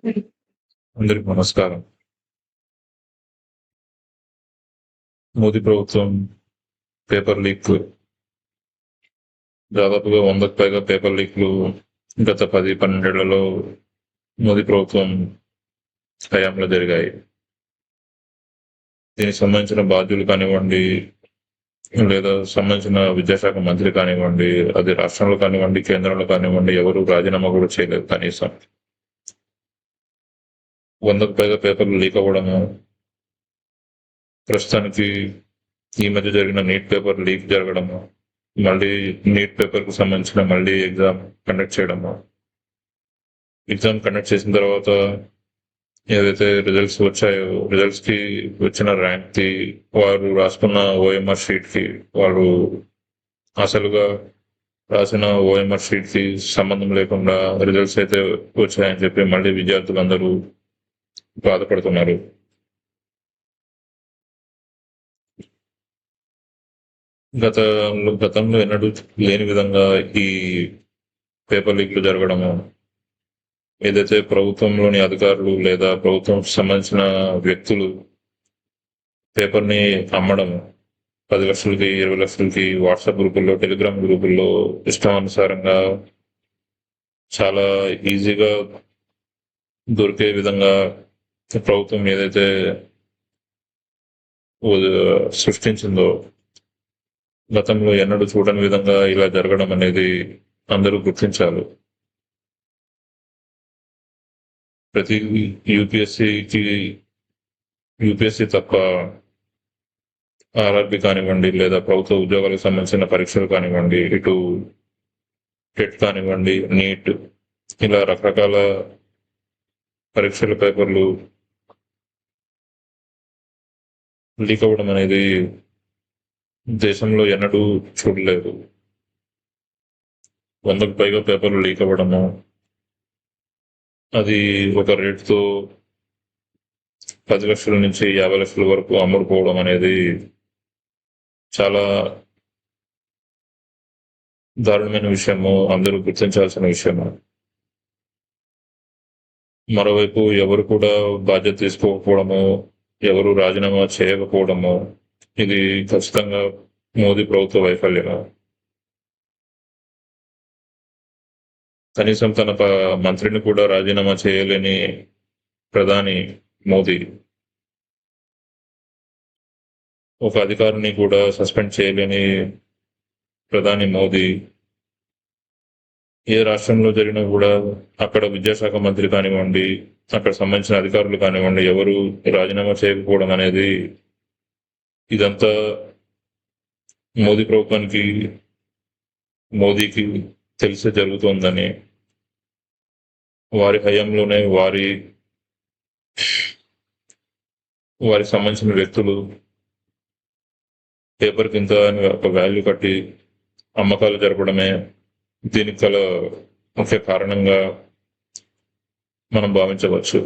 అందరికి నమస్కారం. మోదీ ప్రభుత్వం పేపర్ లీక్ దాదాపుగా 100కు పైగా పేపర్ లీక్లు గత 10-12 ఏళ్లలో మోదీ ప్రభుత్వం హయాంలో జరిగాయి. దీనికి సంబంధించిన బాధ్యులు కానివ్వండి, లేదా సంబంధించిన విద్యాశాఖ మంత్రి కానివ్వండి, అది రాష్ట్రంలో కానివ్వండి, కేంద్రంలో కానివ్వండి, ఎవరు రాజీనామా కూడా చేయలేదు. కనీసం 100కు పైగా పేపర్లు లీక్ అవ్వడము, ప్రస్తుతానికి ఈ మధ్య జరిగిన నీట్ పేపర్ లీక్ జరగడము, మళ్ళీ నీట్ పేపర్కు సంబంధించిన మళ్ళీ ఎగ్జామ్ కండక్ట్ చేయడము, ఎగ్జామ్ కండక్ట్ చేసిన తర్వాత ఏదైతే రిజల్ట్స్ వచ్చాయో, రిజల్ట్స్ కి వచ్చిన ర్యాంక్ కి, వారు రాసుకున్న ఓఎంఆర్ షీట్ కి, వారు అసలుగా రాసిన ఓఎంఆర్ షీట్ కి సంబంధం లేకుండా రిజల్ట్స్ అయితే వచ్చాయని చెప్పి మళ్ళీ విద్యార్థులందరూ బాధపడుతున్నారు. గతంలో ఎన్నడూ లేని విధంగా ఈ పేపర్ లీక్లు జరగడము, ఏదైతే ప్రభుత్వంలోని అధికారులు లేదా ప్రభుత్వం సంబంధించిన వ్యక్తులు పేపర్ని అమ్మడం 10 లక్షలకి, 20 లక్షలకి వాట్సాప్ గ్రూపుల్లో, టెలిగ్రామ్ గ్రూపుల్లో ఇష్టానుసారంగా చాలా ఈజీగా దొరికే విధంగా ప్రభుత్వం ఏదైతే సృష్టించిందో, గతంలో ఎన్నడూ చూడని విధంగా ఇలా జరగడం అనేది అందరూ గుర్తించాలి. ప్రతి యూపీఎస్సీ తప్ప ఆర్ఆర్బి కానివ్వండి, లేదా ప్రభుత్వ ఉద్యోగాలకు సంబంధించిన పరీక్షలు కానివ్వండి, ఇటు టెట్ కానివ్వండి, నీట్, ఇలా రకరకాల పరీక్షల పేపర్లు లీక్ అవ్వడం అనేది దేశంలో ఎన్నడూ చూడలేదు. 100కు పైగా పేపర్లు లీక్ అవ్వడము, అది ఒక రేటుతో 10 లక్షల నుంచి 50 లక్షల వరకు అమ్ముడుపోవడం అనేది చాలా దారుణమైన విషయము, అందరూ గుర్తించాల్సిన విషయము. మరోవైపు ఎవరు కూడా బాధ్యత తీసుకోకపోవడము, ఎవరు రాజీనామా చేయకపోవడము, ఇది ఖచ్చితంగా మోదీ ప్రభుత్వ వైఫల్యము. కనీసం తన మంత్రిని కూడా రాజీనామా చేయలేని ప్రధాని మోదీ, ఒక అధికారిని కూడా సస్పెండ్ చేయలేని ప్రధాని మోదీ, ఏ రాష్ట్రంలో జరిగినా కూడా అక్కడ విద్యాశాఖ మంత్రి కానివ్వండి, అక్కడ సంబంధించిన అధికారులు కానివ్వండి, ఎవరు రాజీనామా చేయకపోవడం అనేది, ఇదంతా మోదీ ప్రభుత్వానికి, మోదీకి తెలిసే జరుగుతోందని, వారి హయాంలోనే వారికి సంబంధించిన వ్యక్తులు పేపర్ కింద ఒక వాల్యూ కట్టి అమ్మకాలు జరపడమే దీనికి గల ముఖ్య కారణంగా మనం భావించవచ్చు.